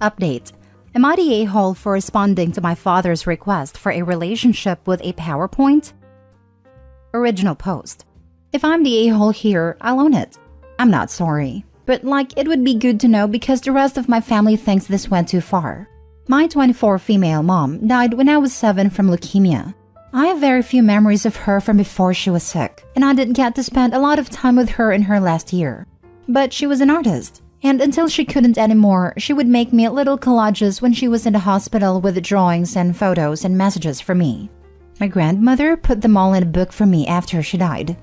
Update. Am I the a-hole for responding to my father's request for a relationship with a PowerPoint? Original post. If I'm the a-hole here, I'll own it. I'm not sorry. But it would be good to know because the rest of my family thinks this went too far. My 24 female mom died when I was 7 from leukemia. I have very few memories of her from before she was sick, and I didn't get to spend a lot of time with her in her last year. But she was an artist, and until she couldn't anymore, she would make me little collages when she was in the hospital with drawings and photos and messages for me. My grandmother put them all in a book for me after she died.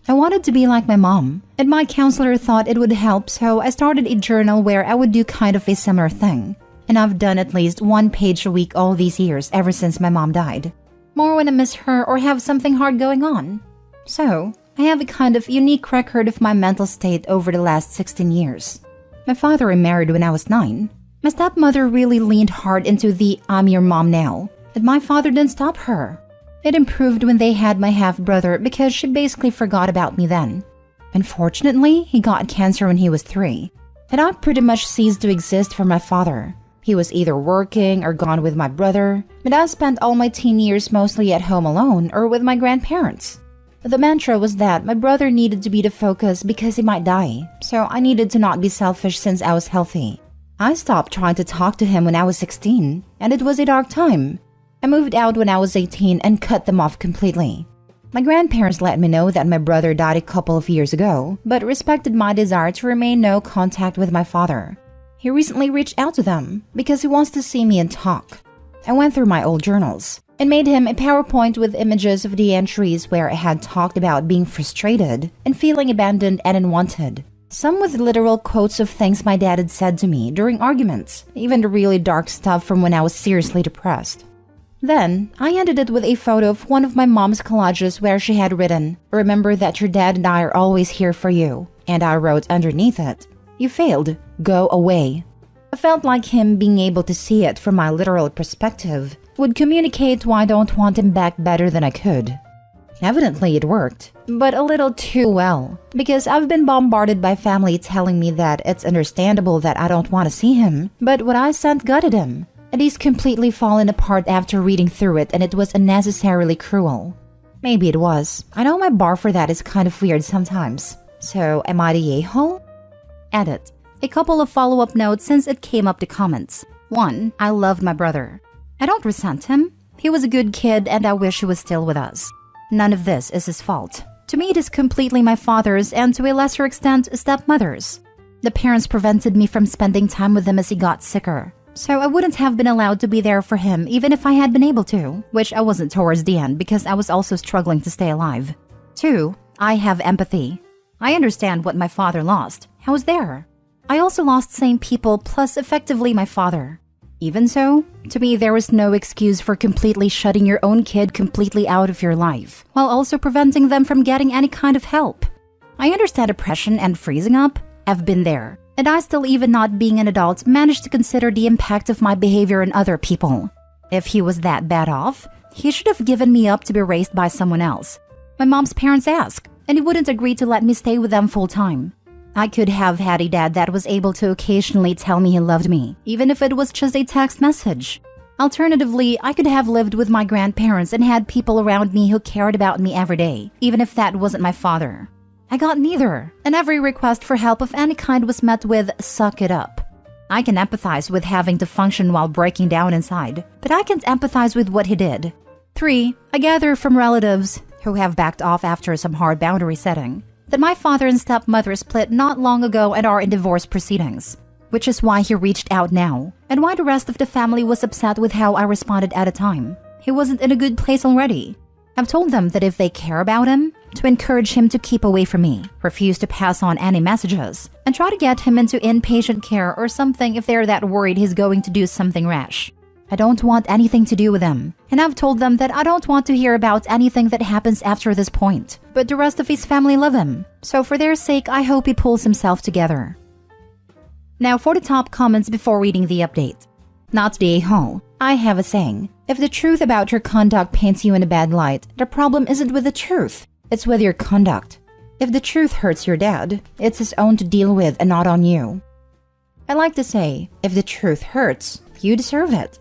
I wanted to be like my mom, and my counselor thought it would help, so I started a journal where I would do kind of a similar thing. And I've done at least 1 page a week all these years ever since my mom died. More when I miss her or have something hard going on. So, I have a kind of unique record of my mental state over the last 16 years. My father remarried when I was 9. My stepmother really leaned hard into the "I'm your mom now," and my father didn't stop her. It improved when they had my half-brother because she basically forgot about me then. Unfortunately, he got cancer when he was 3, and I pretty much ceased to exist for my father. He was either working or gone with my brother, but I spent all my teen years mostly at home alone or with my grandparents. The mantra was that my brother needed to be the focus because he might die, so I needed to not be selfish since I was healthy. I stopped trying to talk to him when I was 16, and it was a dark time. I moved out when I was 18 and cut them off completely. My grandparents let me know that my brother died a couple of years ago, but respected my desire to remain no contact with my father. He recently reached out to them because he wants to see me and talk. I went through my old journals and made him a PowerPoint with images of the entries where I had talked about being frustrated and feeling abandoned and unwanted. Some with literal quotes of things my dad had said to me during arguments, even the really dark stuff from when I was seriously depressed. Then, I ended it with a photo of one of my mom's collages where she had written, "Remember that your dad and I are always here for you." And I wrote underneath it, "You failed. Go away." I felt like him being able to see it from my literal perspective would communicate why I don't want him back better than I could. Evidently it worked, but a little too well, because I've been bombarded by family telling me that it's understandable that I don't want to see him, but what I sent gutted him. And he's completely fallen apart after reading through it, and it was unnecessarily cruel. Maybe it was. I know my bar for that is kind of weird sometimes. So, am I the a-hole? Edit. A couple of follow-up notes since it came up to comments. 1. I loved my brother. I don't resent him. He was a good kid and I wish he was still with us. None of this is his fault. To me, it is completely my father's and to a lesser extent, stepmother's. The parents prevented me from spending time with him as he got sicker. So I wouldn't have been allowed to be there for him even if I had been able to, which I wasn't towards the end because I was also struggling to stay alive. 2. I have empathy. I understand what my father lost. I was there. I also lost same people plus effectively my father. Even so, to me there was no excuse for completely shutting your own kid completely out of your life, while also preventing them from getting any kind of help. I understand depression and freezing up. I've been there. And I still, even not being an adult, managed to consider the impact of my behavior on other people. If he was that bad off, he should have given me up to be raised by someone else. My mom's parents asked, and he wouldn't agree to let me stay with them full time. I could have had a dad that was able to occasionally tell me he loved me, even if it was just a text message. Alternatively, I could have lived with my grandparents and had people around me who cared about me every day, even if that wasn't my father. I got neither, and every request for help of any kind was met with, "Suck it up." I can empathize with having to function while breaking down inside, but I can't empathize with what he did. 3. I gather from relatives, who have backed off after some hard boundary setting, that my father and stepmother split not long ago and are in divorce proceedings, which is why he reached out now, and why the rest of the family was upset with how I responded at a time. He wasn't in a good place already. I've told them that if they care about him, to encourage him to keep away from me, refuse to pass on any messages, and try to get him into inpatient care or something if they're that worried he's going to do something rash. I don't want anything to do with him, and I've told them that I don't want to hear about anything that happens after this point, but the rest of his family love him, so for their sake I hope he pulls himself together. Now for the top comments before reading the update. Not the a-hole. I have a saying, if the truth about your conduct paints you in a bad light, the problem isn't with the truth. It's with your conduct. If the truth hurts your dad, it's his own to deal with and not on you. I like to say, if the truth hurts, you deserve it.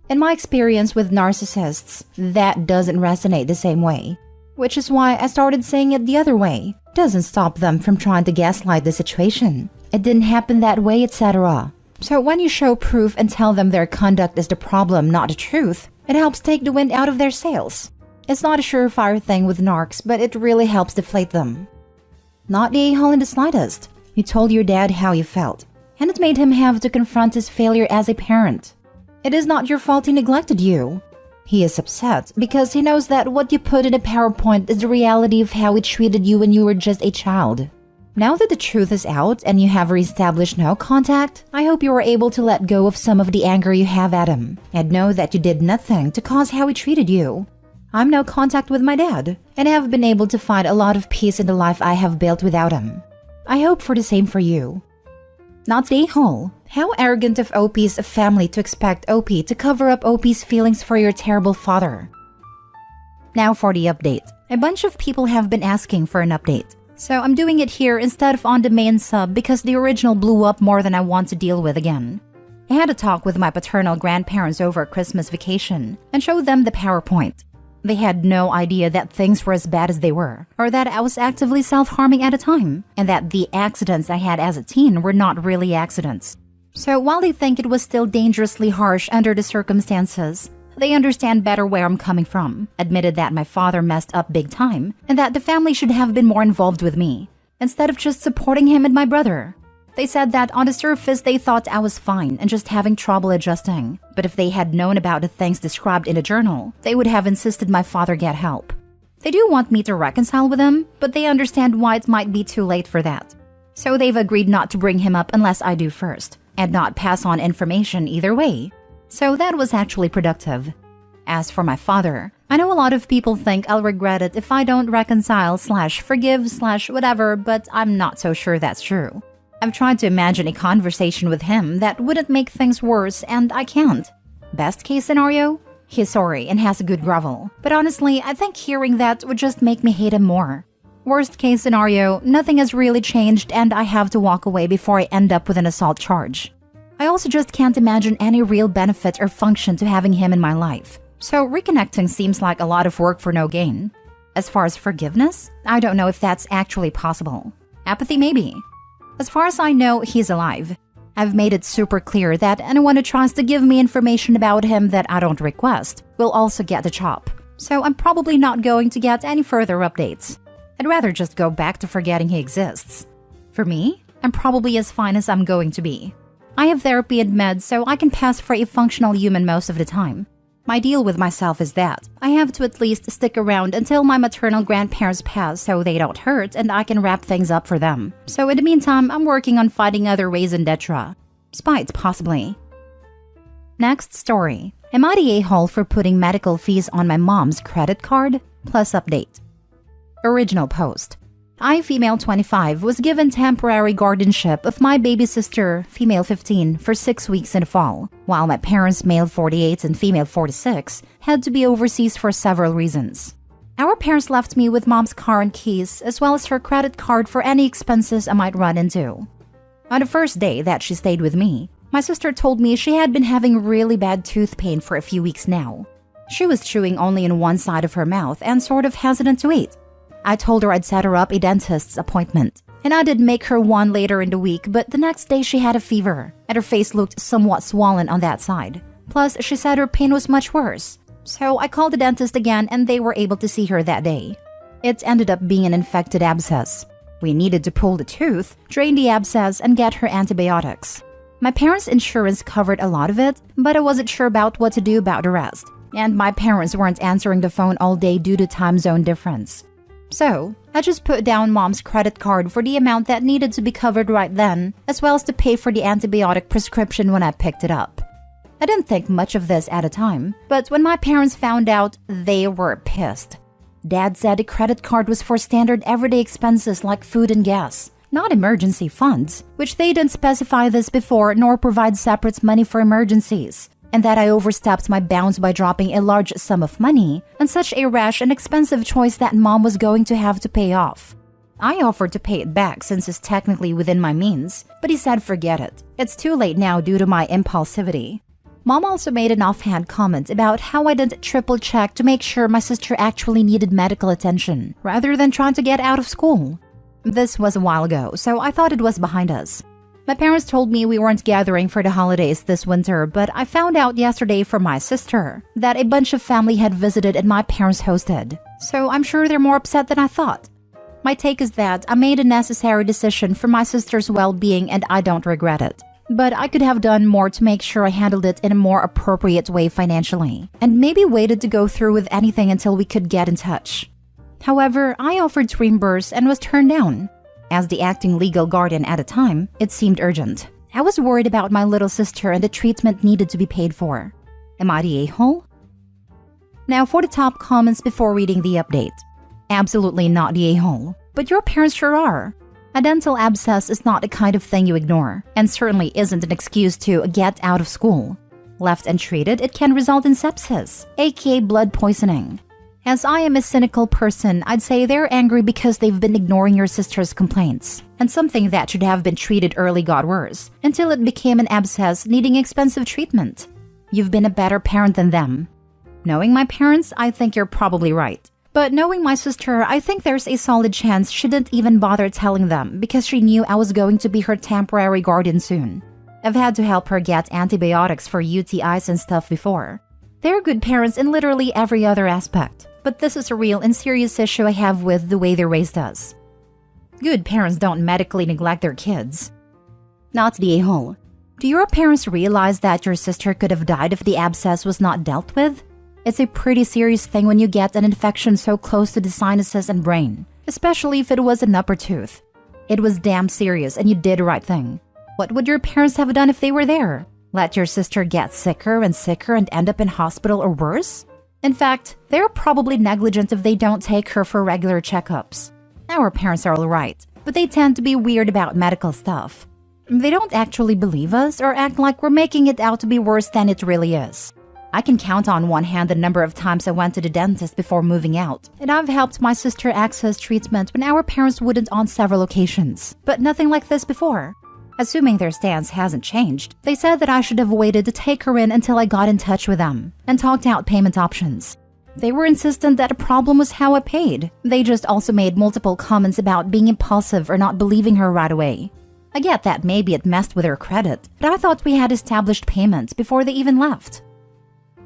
In my experience with narcissists, that doesn't resonate the same way, which is why I started saying it the other way. Doesn't stop them from trying to gaslight the situation. It didn't happen that way, etc. So when you show proof and tell them their conduct is the problem, not the truth, it helps take the wind out of their sails. It's not a surefire thing with narcs, but it really helps deflate them. Not the a-hole in the slightest. You told your dad how you felt, and it made him have to confront his failure as a parent. It is not your fault he neglected you. He is upset because he knows that what you put in a PowerPoint is the reality of how he treated you when you were just a child. Now that the truth is out and you have reestablished no contact, I hope you are able to let go of some of the anger you have at him and know that you did nothing to cause how he treated you. I'm no contact with my dad, and I have been able to find a lot of peace in the life I have built without him. I hope for the same for you. Not the a-hole. How arrogant of OP's family to expect OP to cover up OP's feelings for your terrible father. Now for the update. A bunch of people have been asking for an update, so I'm doing it here instead of on the main sub because the original blew up more than I want to deal with again. I had a talk with my paternal grandparents over Christmas vacation and showed them the PowerPoint. They had no idea that things were as bad as they were, or that I was actively self-harming at a time, and that the accidents I had as a teen were not really accidents. So while they think it was still dangerously harsh under the circumstances, they understand better where I'm coming from, admitted that my father messed up big time, and that the family should have been more involved with me, instead of just supporting him and my brother. They said that on the surface they thought I was fine and just having trouble adjusting, but if they had known about the things described in the journal, they would have insisted my father get help. They do want me to reconcile with him, but they understand why it might be too late for that. So they've agreed not to bring him up unless I do first, and not pass on information either way. So that was actually productive. As for my father, I know a lot of people think I'll regret it if I don't reconcile/forgive/whatever, but I'm not so sure that's true. I've tried to imagine a conversation with him that wouldn't make things worse, and I can't. Best case scenario? He's sorry and has a good grovel, but honestly, I think hearing that would just make me hate him more. Worst case scenario, nothing has really changed and I have to walk away before I end up with an assault charge. I also just can't imagine any real benefit or function to having him in my life, so reconnecting seems like a lot of work for no gain. As far as forgiveness, I don't know if that's actually possible. Apathy maybe. As far as I know, he's alive. I've made it super clear that anyone who tries to give me information about him that I don't request will also get the chop, so I'm probably not going to get any further updates. I'd rather just go back to forgetting he exists. For me, I'm probably as fine as I'm going to be. I have therapy and meds, so I can pass for a functional human most of the time. My deal with myself is that I have to at least stick around until my maternal grandparents pass so they don't hurt and I can wrap things up for them. So in the meantime, I'm working on finding other ways in Detra. Spite, possibly. Next story. Am I the a-hole for putting medical fees on my mom's credit card? Plus update. Original post. I, female 25, was given temporary guardianship of my baby sister, female 15, for 6 weeks in the fall, while my parents, male 48 and female 46, had to be overseas for several reasons. Our parents left me with mom's car and keys, as well as her credit card for any expenses I might run into. On the first day that she stayed with me, my sister told me she had been having really bad tooth pain for a few weeks now. She was chewing only in one side of her mouth and sort of hesitant to eat. I told her I'd set her up a dentist's appointment, and I did make her one later in the week, but the next day she had a fever, and her face looked somewhat swollen on that side. Plus, she said her pain was much worse. So I called the dentist again and they were able to see her that day. It ended up being an infected abscess. We needed to pull the tooth, drain the abscess, and get her antibiotics. My parents' insurance covered a lot of it, but I wasn't sure about what to do about the rest, and my parents weren't answering the phone all day due to time zone difference. So, I just put down mom's credit card for the amount that needed to be covered right then, as well as to pay for the antibiotic prescription when I picked it up. I didn't think much of this at a time, but when my parents found out, they were pissed. Dad said the credit card was for standard everyday expenses like food and gas, not emergency funds, which they didn't specify this before nor provide separate money for emergencies, and that I overstepped my bounds by dropping a large sum of money on such a rash and expensive choice that mom was going to have to pay off. I offered to pay it back since it's technically within my means, but he said forget it. It's too late now due to my impulsivity. Mom also made an offhand comment about how I didn't triple check to make sure my sister actually needed medical attention, rather than trying to get out of school. This was a while ago, so I thought it was behind us. My parents told me we weren't gathering for the holidays this winter, but I found out yesterday from my sister that a bunch of family had visited and my parents hosted. So I'm sure they're more upset than I thought. My take is that I made a necessary decision for my sister's well-being and I don't regret it. But I could have done more to make sure I handled it in a more appropriate way financially, and maybe waited to go through with anything until we could get in touch. However, I offered to reimburse and was turned down. As the acting legal guardian at the time, it seemed urgent. I was worried about my little sister and the treatment needed to be paid for. Am I the a-hole? Now for the top comments before reading the update. Absolutely not the a-hole, but your parents sure are. A dental abscess is not the kind of thing you ignore, and certainly isn't an excuse to get out of school. Left untreated, it can result in sepsis, aka blood poisoning. As I am a cynical person, I'd say they're angry because they've been ignoring your sister's complaints, and something that should have been treated early got worse, until it became an abscess needing expensive treatment. You've been a better parent than them. Knowing my parents, I think you're probably right. But knowing my sister, I think there's a solid chance she didn't even bother telling them because she knew I was going to be her temporary guardian soon. I've had to help her get antibiotics for UTIs and stuff before. They're good parents in literally every other aspect, but this is a real and serious issue I have with the way they raised us. Good parents don't medically neglect their kids. Not the a-hole. Do your parents realize that your sister could have died if the abscess was not dealt with? It's a pretty serious thing when you get an infection so close to the sinuses and brain, especially if it was an upper tooth. It was damn serious and you did the right thing. What would your parents have done if they were there? Let your sister get sicker and sicker and end up in hospital or worse? In fact, they're probably negligent if they don't take her for regular checkups. Our parents are alright, but they tend to be weird about medical stuff. They don't actually believe us or act like we're making it out to be worse than it really is. I can count on one hand the number of times I went to the dentist before moving out, and I've helped my sister access treatment when our parents wouldn't on several occasions, but nothing like this before. Assuming their stance hasn't changed, they said that I should have waited to take her in until I got in touch with them and talked out payment options. They were insistent that the problem was how I paid. They just also made multiple comments about being impulsive or not believing her right away. I get that maybe it messed with her credit, but I thought we had established payments before they even left.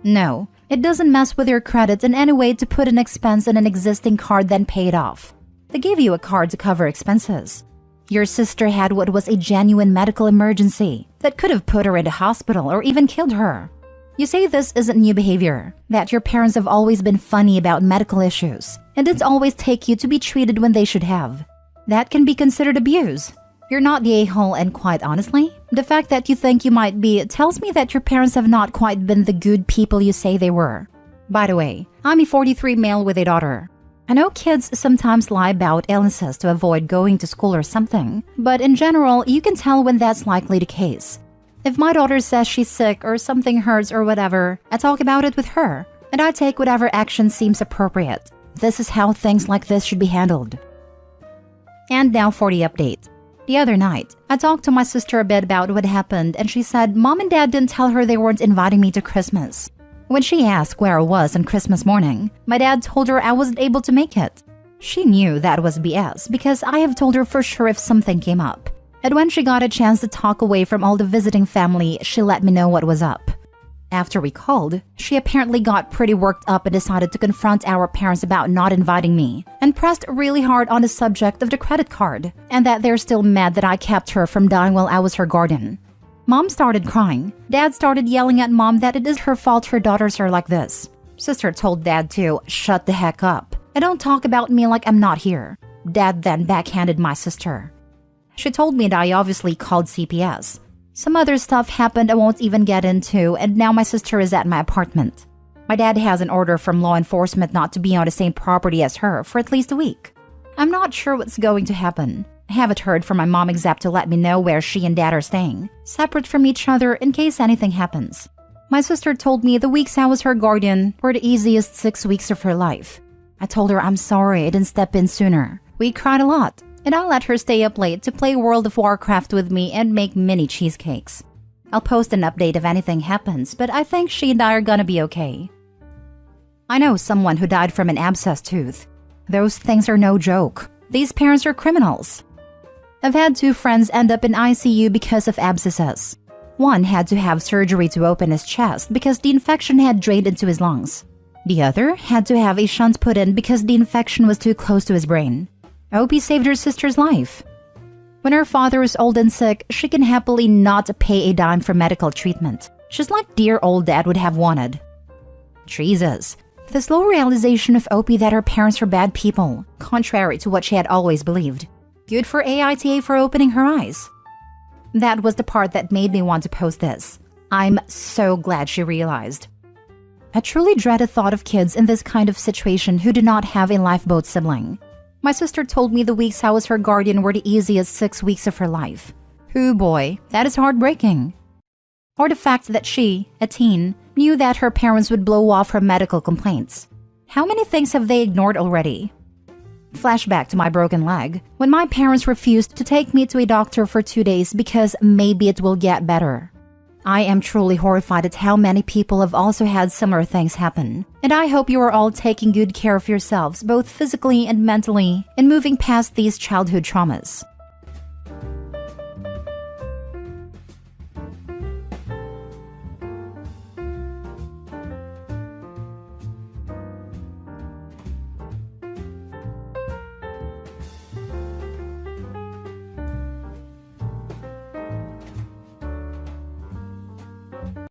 No, it doesn't mess with your credit in any way to put an expense on an existing card then pay it off. They give you a card to cover expenses. Your sister had what was a genuine medical emergency that could have put her in the hospital or even killed her. You say this isn't new behavior, that your parents have always been funny about medical issues and didn't always take you to be treated when they should have. That can be considered abuse. You're not the a-hole, and quite honestly, the fact that you think you might be tells me that your parents have not quite been the good people you say they were. By the way, I'm a 43 male with a daughter. I know kids sometimes lie about illnesses to avoid going to school or something, but in general, you can tell when that's likely the case. If my daughter says she's sick or something hurts or whatever, I talk about it with her, and I take whatever action seems appropriate. This is how things like this should be handled. And now for the update. The other night, I talked to my sister a bit about what happened, and she said Mom and Dad didn't tell her they weren't inviting me to Christmas. When she asked where I was on Christmas morning, my dad told her I wasn't able to make it. She knew that was BS because I have told her for sure if something came up. And when she got a chance to talk away from all the visiting family, she let me know what was up. After we called, she apparently got pretty worked up and decided to confront our parents about not inviting me, and pressed really hard on the subject of the credit card, and that they're still mad that I kept her from dying while I was her guardian. Mom started crying. Dad started yelling at Mom that it is her fault her daughters are like this. Sister told Dad to shut the heck up and don't talk about me like I'm not here. Dad then backhanded my sister. She told me that I obviously called CPS. Some other stuff happened I won't even get into, and now my sister is at my apartment. My dad has an order from law enforcement not to be on the same property as her for at least a week. I'm not sure what's going to happen. I haven't heard from my mom except to let me know where she and dad are staying, separate from each other in case anything happens. My sister told me the weeks I was her guardian were the easiest 6 weeks of her life. I told her I'm sorry I didn't step in sooner, We cried a lot, and I let her stay up late to play World of Warcraft with me and make mini cheesecakes. I'll post an update if anything happens, but I think she and I are gonna be okay. I know someone who died from an abscessed tooth. Those things are no joke. These parents are criminals. I've had 2 friends end up in ICU because of abscesses. One had to have surgery to open his chest because the infection had drained into his lungs. The other had to have a shunt put in because the infection was too close to his brain. I hope he saved her sister's life. When her father is old and sick, she can happily not pay a dime for medical treatment, just like dear old dad would have wanted. Jesus, the slow realization of Opie that her parents were bad people, contrary to what she had always believed. Good for AITA for opening her eyes. That was the part that made me want to post this. I'm so glad she realized. I truly dread the thought of kids in this kind of situation who do not have a lifeboat sibling. My sister told me the weeks I was her guardian were the easiest 6 weeks of her life. Hoo boy, that is heartbreaking. Or the fact that she, a teen, knew that her parents would blow off her medical complaints. How many things have they ignored already? Flashback to my broken leg, when my parents refused to take me to a doctor for 2 days because maybe it will get better. I am truly horrified at how many people have also had similar things happen, and I hope you are all taking good care of yourselves both physically and mentally and moving past these childhood traumas.